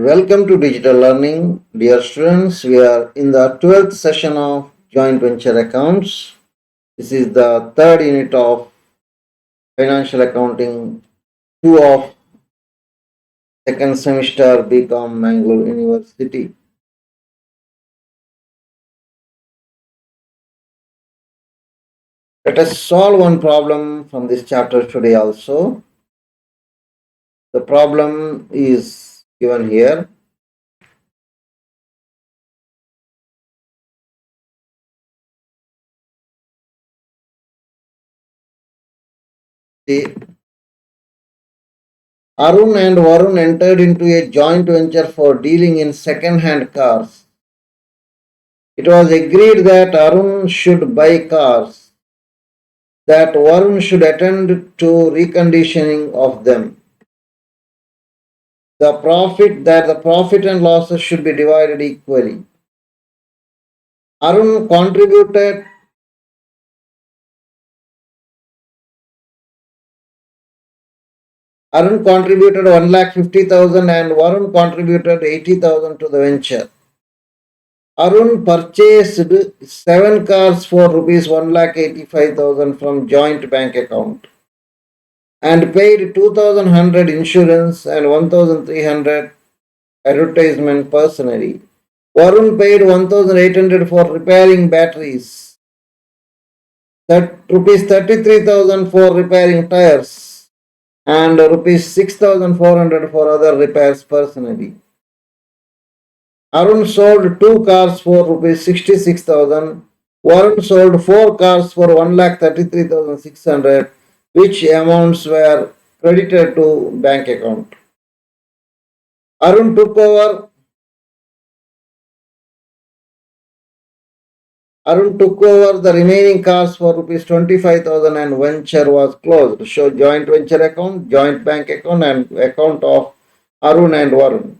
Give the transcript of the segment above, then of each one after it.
Welcome to Digital Learning. Dear students, we are in the 12th session of Joint Venture Accounts. This is the third unit of Financial Accounting 2 of second semester BCom Mangalore University. Let us solve one problem from this chapter today also. The problem is given here. See, Arun and Varun entered into a joint venture for dealing in second-hand cars. It was agreed that Arun should buy cars, that Varun should attend to reconditioning of them. The profit and losses should be divided equally. Arun contributed 1,50,000 and Varun contributed 80,000 to the venture. Arun purchased 7 cars for rupees 1,85,000 from joint bank account and paid 2,100 insurance and 1,300 advertisement personally. Varun paid 1,800 for repairing batteries, rupees 33,000 for repairing tires, and rupees 6,400 for other repairs personally. Arun sold 2 cars for rupees 66,000. Varun sold 4 cars for 1,33,600, which amounts were credited to bank account. Arun took over the remaining cars for rupees 25,000 and venture was closed. Show joint venture account, joint bank account and account of Arun and Varun.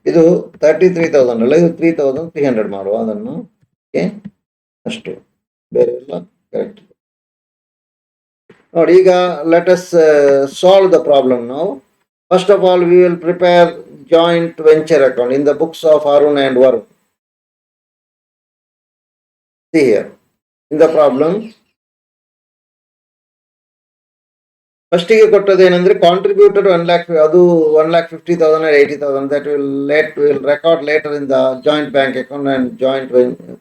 ಇದು 33,000 ಅಲ್ಲ, ಇದು 3,300 ಮಾಡುವ ಅದನ್ನು. Okay, ಅಷ್ಟು, ಬೇರೆ ಎಲ್ಲ correct ನೋಡಿ. ಈಗ let us solve the problem now. First of all, we will prepare joint venture account in the books of Arun and Varun. See here, in the problem, first ಗೆ ಕೊಟ್ಟದ್ದು ಏನಂದ್ರೆ ಕಾಂಟ್ರಿಬ್ಯೂಟೆಡ್ 1,00,000, ಅದು 1,50,000 and 80,000. that will record later in the joint bank account and joint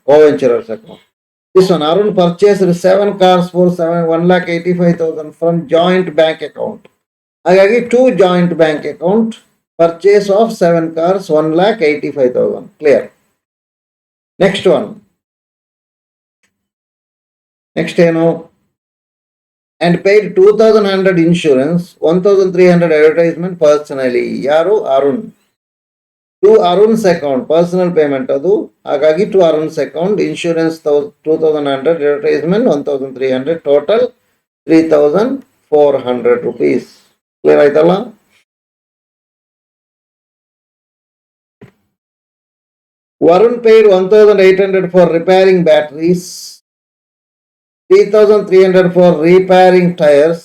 co-venturers account. This one, Arun purchased 7 cars for 1,85,000 from joint bank account. ಹಾಗಾಗಿ 2 joint bank account, purchase of 7 cars 1,85,000. Clear? Next one. Next ಏನು, and paid 2,100 insurance, 1,300 advertisement personally. ಯಾರು? Arun. To Arun's account, personal payment ಅದು, ಹಾಗಾಗಿ to Arun's account, insurance 2,100, advertisement 1,300, total 3,400 rupees. Clear ಆಯ್ತಲ್ಲ? Varun paid 1,800 for repairing batteries, 3,300 for repairing tires,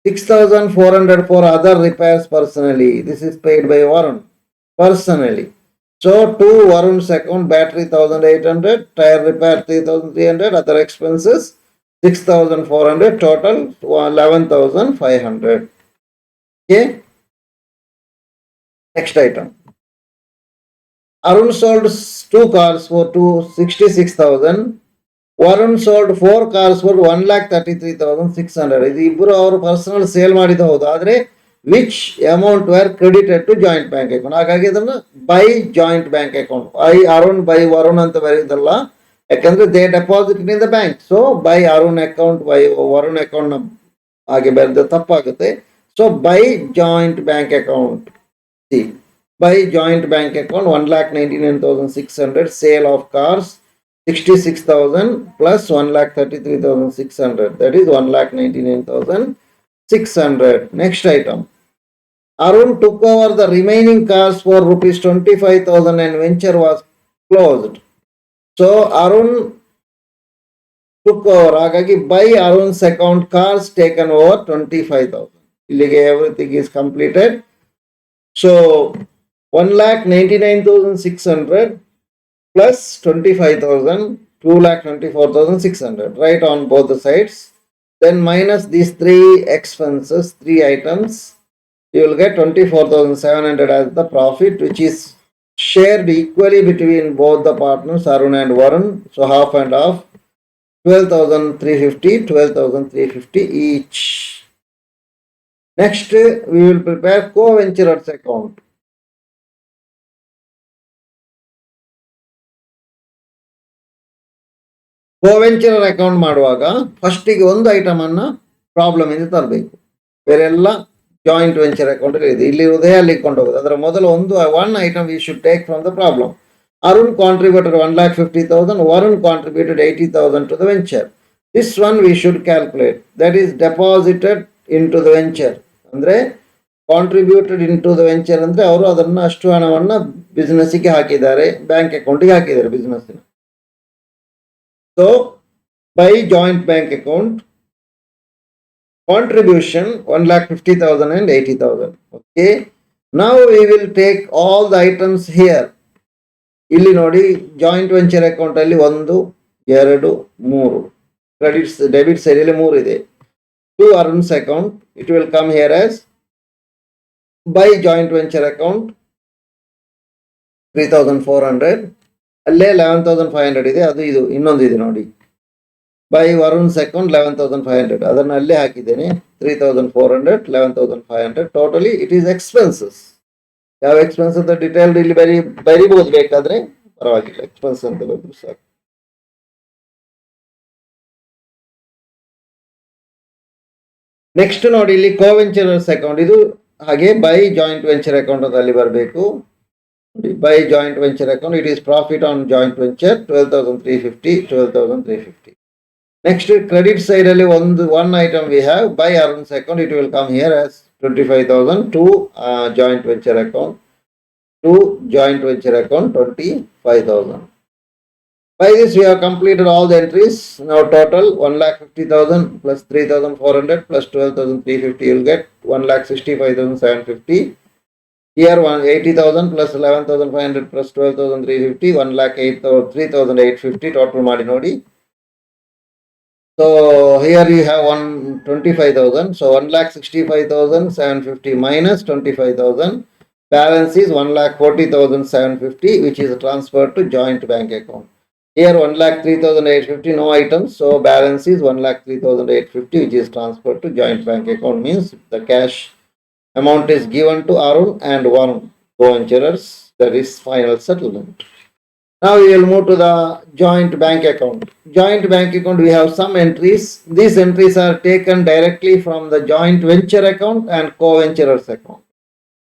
6,400 for other repairs personally. This is paid by Varun personally. So to Varun's account, battery 1,800, tire repair 3,300, other expenses 6,400, total 11,500. Okay. Next item. Arun sold 2 cars for 66,000. Varun sold 4 cars for 1,33,600. ಇದು ಇಬ್ಬರು ಅವರು personal sale ಮಾಡಿದ ಹೌದು, ಆದರೆ which amount were credited to joint bank account. ಹಾಗಾಗಿ ಅದನ್ನು by joint bank account, by Arun by Varun ಅಂತ ಬರೀದಲ್ಲ, ಯಾಕಂದ್ರೆ they deposit in the bank. So by Arun account by Varun account ಹಾಗೆ ಬರೆದ ತಪ್ಪಾಗುತ್ತೆ. So by joint bank account. See, by joint bank account 1,99,600, sale of cars 66,000 plus 1,33,600, that is 1,99,600. Next item. Arun took over the remaining cars for rupees 25,000 and venture was closed. So Arun took over. Hagagi by Arun's account cars taken over 25,000. Illige everything is completed. So 1,99,600 plus 25,000, 2,24,600, right on both the sides. Then minus these three expenses, three items, you will get 24,700 as the profit, which is shared equally between both the partners, Arun and Varun. So half and half, 12,350, 12,350 each. Next, we will prepare co-venturers account. Coventurer account ಮಾಡುವಾಗ ಫಸ್ಟಿಗೆ ಒಂದು item ಅನ್ನ problem ಇಂದ ತರಬೇಕು, ಬೇರೆಲ್ಲ joint venture account ಇದೆ. ಇಲ್ಲಿ ಇರುವುದೇ ಅಲ್ಲಿ ಕೊಂಡೋಗೋದು. ಅದರ ಮೊದಲು one item we should take from the problem. Arun contributed 1,50,000, Varun contributed 80,000 to the venture. This one we should calculate. That is deposited into the venture. ಅಂದ್ರೆ contributed into the venture ಅಂದ್ರೆ ಅವರು ಅದನ್ನ ಅಷ್ಟು ಹಣವನ್ನ ಬಿಸ್ನೆಸ್ಗೆ ಹಾಕಿದ್ದಾರೆ, bank ಅಕೌಂಟ್ಗೆ ಹಾಕಿದ್ದಾರೆ business. So by joint bank account, contribution 1,50,000 and 80,000. Okay. Now we will take all the items here. ಇಲ್ಲಿ ನೋಡಿ, ಜಾಯಿಂಟ್ ವೆಂಚರ್ ಅಕೌಂಟ್ ಅಲ್ಲಿ 1, 2, 3 ಕ್ರೆಡಿಟ್ಸ್, ಡೆಬಿಟ್ ಸೈಡ್ ಅಲ್ಲಿ 3 ಇದೆ. To Arun's account, it will come here as by joint venture account 3,400. ಅಲ್ಲೇ 11,500 ಇದೆ, ಅದು ಇದು ಇನ್ನೊಂದು ಇದೆ ನೋಡಿ, ಬೈ ವರುಣ್ಸ್ ಅಕೌಂಟ್ 11,500, ಅದನ್ನು ಅಲ್ಲೇ ಹಾಕಿದ್ದೇನೆ. 3,400, 11,500 ಟೋಟಲಿ ಇಟ್ ಈಸ್ ಎಕ್ಸ್ಪೆನ್ಸಸ್. ಯಾವ ಎಕ್ಸ್ಪೆನ್ಸ್ ಅಂತ ಡಿಟೇಲ್ ಇಲ್ಲಿ ಬರಿಬಹುದು, ಬೇಕಾದ್ರೆ ಪರವಾಗಿಲ್ಲ, ಎಕ್ಸ್ಪೆನ್ಸ್ ಅಂತ ಬರೆದ್ರು ಸಾಕು. ನೆಕ್ಸ್ಟ್ ನೋಡಿ, ಇಲ್ಲಿ ಕೋವೆಂಚರರ್ಸ್ ಅಕೌಂಟ್, ಇದು ಹಾಗೆ ಬೈ ಜಾಯಿಂಟ್ ವೆಂಚರ್ ಅಕೌಂಟ್ ಅಂತ ಅಲ್ಲಿ ಬರಬೇಕು. by joint venture account, it is profit on joint venture 12,350, 12,350. Next, credit side ಅಲ್ಲಿ one item we have by Arun's account, it will come here as 25,000 to joint venture account, to joint venture account 25,000. By this we have completed all the entries. Now total 1,50,000 plus 3,400 plus 12,350, you will get 1,65,750. Here 80,000 plus 11,500 plus 12,350, 1,08,3,850 total ಮಾಡಿ ನೋಡಿ. So here you have 125,000. So 1,65,750 minus 25,000. Balance is 1,40,750, which is transferred to joint bank account. Here 1,03,850, no items. So balance is 1,03,850, which is transferred to joint bank account. Means the cash amount is given to Arun and Varun, co-venturers. That is final settlement. Now we will move to the joint bank account. Joint bank account, we have some entries. These entries are taken directly from the joint venture account and co-venturers account.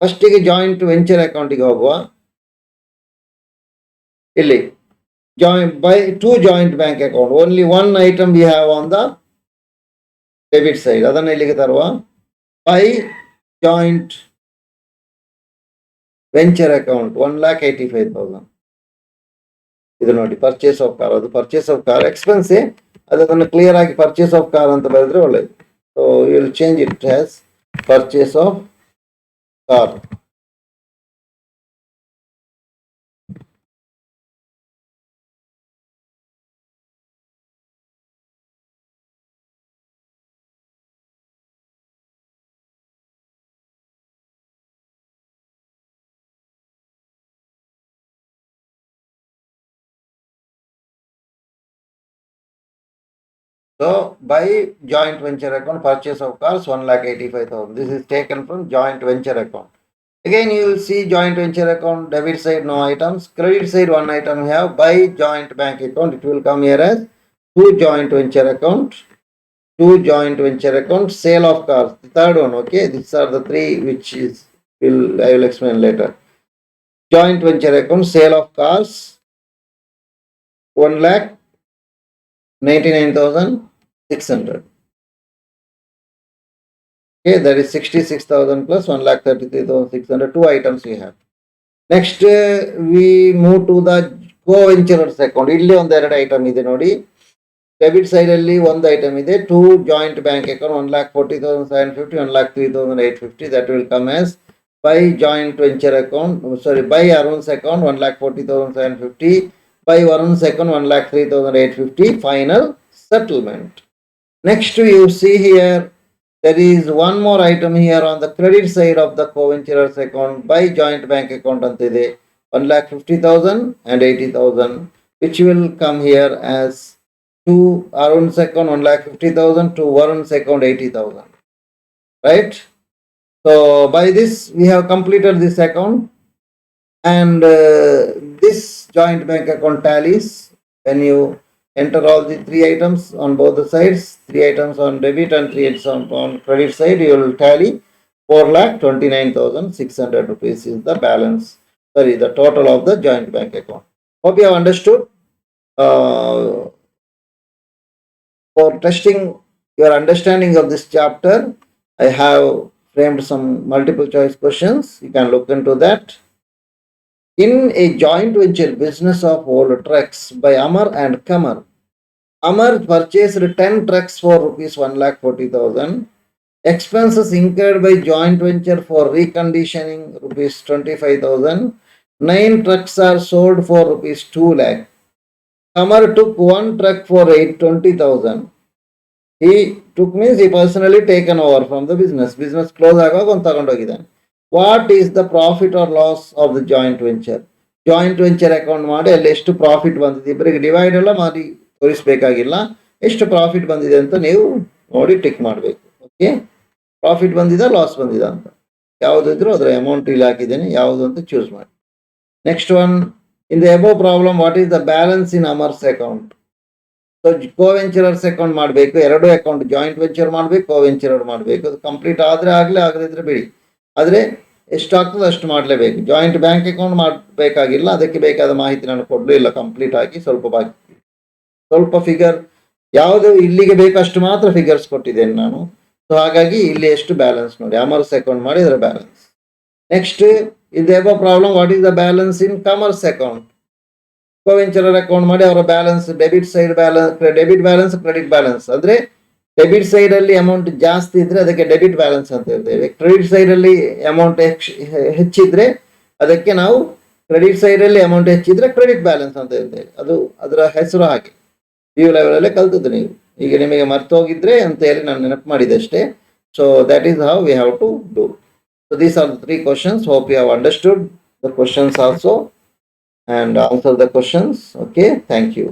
First ಗೆ joint venture account ಗೆ ಹೋಗುವ. ಇಲ್ಲಿ by two joint bank account, only one item we have on the debit side. ಅದನ್ನ ಇಲ್ಲಿಗೆ ತರುವ. By joint venture account 1,85,000. ಇದು ನೋಡಿ, purchase of car, ಅದು ಪರ್ಚೇಸ್ ಆಫ್ ಕಾರ್ ಎಕ್ಸ್ಪೆನ್ಸೇ, ಅದನ್ನು ಕ್ಲಿಯರ್ ಆಗಿ ಪರ್ಚೇಸ್ ಆಫ್ ಕಾರ್ ಅಂತ ಬರೆದ್ರೆ ಒಳ್ಳೆಯದು. So you will change it has purchase of car. So by joint venture account, purchase of cars 1,85,000. This is taken from joint venture account. Again you will see joint venture account, debit side no items, credit side one item we have. By joint bank account, it will come here as two joint venture account, two joint venture account, sale of cars, the third one. Okay, these are the three which is I will explain later. Joint venture account, sale of cars 1,99,600. Okay, that is 66,000 plus 1,33,600. Two items we have. Next, we move to the co-venturers account. ಇಲ್ಲಿ ಒಂದೆರಡು item ಇದೆ ನೋಡಿ. Debit side ಅಲ್ಲಿ ಒಂದು item ಇದೆ. Two joint bank account 1,40,750, 1,03,850. That will come as by joint venture account. Sorry, by Arun's account 1,40,750. By Varun's account 1,03,850. Final settlement. Next, you see here. There is one more item here on the credit side of the co-venturers account by joint bank account antide 1,50,000 and 80,000, which will come here as to Arun's account 1,50,000 to Varun's account 80,000. Right? So by this we have completed this account, and this joint bank account tallies when you enter all the three items on both the sides, three items on debit and three items on credit side, you will tally 4,29,600 rupees is the balance. Sorry, the total of the joint bank account. Hope you have understood. For testing your understanding of this chapter, I have framed some multiple choice questions. You can look into that. In a joint venture business of old trucks by Amar and Kamar, Amar purchased 10 trucks for rupees 1,40,000. Expenses incurred by joint venture for reconditioning rupees 25,000. 9 trucks are sold for rupees 2 lakh. Kamar took one truck for 20,000. He took means he personally taken over from the business. Business close ಆಗುವಾಗ ಒಂದು ತಗೊಂಡೋಗಿದ್ದಾನೆ. What is the profit or loss of the joint venture? Joint venture account ಮಾಡಿ ಅಲ್ಲಿ ಎಷ್ಟು profit ಬಂದಿದೆ, ಇಬ್ಬರಿಗೆ divide ಎಲ್ಲ ಮಾಡಿ ತೋರಿಸ್ಬೇಕಾಗಿಲ್ಲ. ಎಷ್ಟು ಪ್ರಾಫಿಟ್ ಬಂದಿದೆ ಅಂತ ನೀವು ನೋಡಿ ಟಿಕ್ ಮಾಡಬೇಕು. ಓಕೆ, ಪ್ರಾಫಿಟ್ ಬಂದಿದೆ ಲಾಸ್ ಬಂದಿದೆ ಅಂತ ಯಾವುದಿದ್ರು ಅದರ ಅಮೌಂಟ್ ಇಲ್ಲಿ ಹಾಕಿದ್ದೇನೆ, ಯಾವುದು ಅಂತ ಚೂಸ್ ಮಾಡಿ. Next one, in the above problem what is the balance in Amar's account? So coventurers account ಮಾಡಬೇಕು, ಎರಡು ಅಕೌಂಟ್ ಜಾಯಿಂಟ್ ವೆಂಚರ್ ಮಾಡಬೇಕು, ಕೋವೆಂಚರರ್ ಮಾಡಬೇಕು. ಅದು ಕಂಪ್ಲೀಟ್ ಆದರೆ ಆಗಲೇ, ಆಗದಿದ್ರೆ ಬಿಡಿ. ಆದರೆ ಎಷ್ಟಾಗ್ತದೆ ಅಷ್ಟು ಮಾಡಲೇಬೇಕು. ಜಾಯಿಂಟ್ ಬ್ಯಾಂಕ್ ಅಕೌಂಟ್ ಮಾಡಬೇಕಾಗಿಲ್ಲ, ಅದಕ್ಕೆ ಬೇಕಾದ ಮಾಹಿತಿ ನಾನು ಕೊಡಲೂ ಇಲ್ಲ. ಕಂಪ್ಲೀಟ್ ಆಗಿ ಸ್ವಲ್ಪ ಬಾಕಿ, ಸ್ವಲ್ಪ ಫಿಗರ್ ಯಾವುದು ಇಲ್ಲಿಗೆ ಬೇಕಷ್ಟು ಮಾತ್ರ ಫಿಗರ್ಸ್ ಕೊಟ್ಟಿದ್ದೇನೆ ನಾನು. ಸೊ ಹಾಗಾಗಿ ಇಲ್ಲಿ ಎಷ್ಟು ಬ್ಯಾಲೆನ್ಸ್ ನೋಡಿ, ಅಮರ್ಸ್ ಅಕೌಂಟ್ ಮಾಡಿ ಅದರ ಬ್ಯಾಲೆನ್ಸ್. ನೆಕ್ಸ್ಟ್, ಇದು above problem, what is the balance in Kumar's account? Coventurer account ಮಾಡಿ ಅವರ balance, debit side balance, debit balance, credit balance. ಅಂದರೆ ಡೆಬಿಟ್ ಸೈಡ್ ಅಲ್ಲಿ ಅಮೌಂಟ್ ಜಾಸ್ತಿ ಇದ್ರೆ ಅದಕ್ಕೆ ಡೆಬಿಟ್ ಬ್ಯಾಲೆನ್ಸ್ ಅಂತ ಹೇಳ್ತೇವೆ. ಕ್ರೆಡಿಟ್ ಸೈಡ್ ಅಲ್ಲಿ ಅಮೌಂಟ್ ಹೆಚ್ಚಿದ್ರೆ ಅದಕ್ಕೆ ನಾವು ಕ್ರೆಡಿಟ್ ಸೈಡ್ ಅಲ್ಲಿ ಅಮೌಂಟ್ ಹೆಚ್ಚಿದ್ರೆ ಕ್ರೆಡಿಟ್ ಬ್ಯಾಲೆನ್ಸ್ ಅಂತ ಹೇಳ್ತೇವೆ. ಅದು ಅದರ ಹೆಸರು ಹಾಗೆ PU ಲೆವೆಲ್ ಅಲ್ಲೇ ಕಲ್ತದ್ದು ನೀವು. ಈಗ ನಿಮಗೆ ಮರ್ತೋಗಿದ್ರೆ ಅಂತ ಹೇಳಿ ನಾನು ನೆನಪು ಮಾಡಿದೆ ಅಷ್ಟೇ. So that is how we have to do. So these are the 3 questions. Hope you have understood the questions also and answer the questions. Okay, thank you.